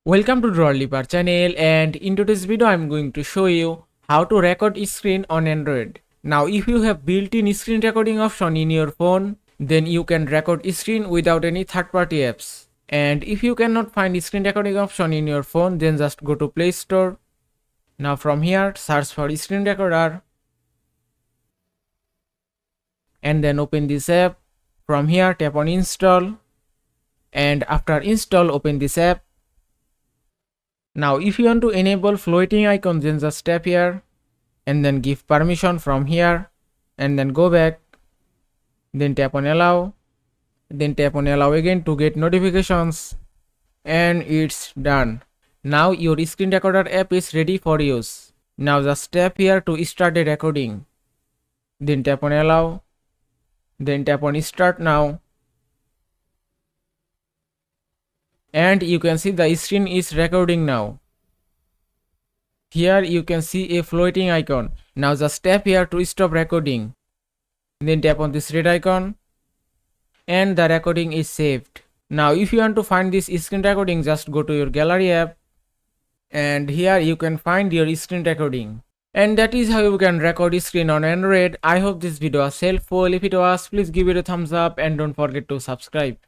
Welcome to Drawlipar channel, and in today's video I'm going to show you how to record screen on Android. Now if you have built-in screen recording option in your phone, then you can record screen without any third-party apps. And if you cannot find screen recording option in your phone, then just go to Play Store. Now from here search for screen recorder and then open this app. From here tap on install, and after install open this app. Now if you want to enable floating icon, then just tap here and then give permission from here and then go back, then tap on allow, then tap on allow again to get notifications, and it's done. Now your screen recorder app is ready for use. Now just tap here to start the recording, then tap on allow, then tap on start now, and you can see the screen is recording now. Here you can see a floating icon. Now just tap here to stop recording, then tap on this red icon, and the recording is saved. Now if you want to find this screen recording, just go to your gallery app, and here you can find your screen recording. And that is how you can record screen on Android. I hope this video was helpful. If it was, please give it a thumbs up and don't forget to subscribe.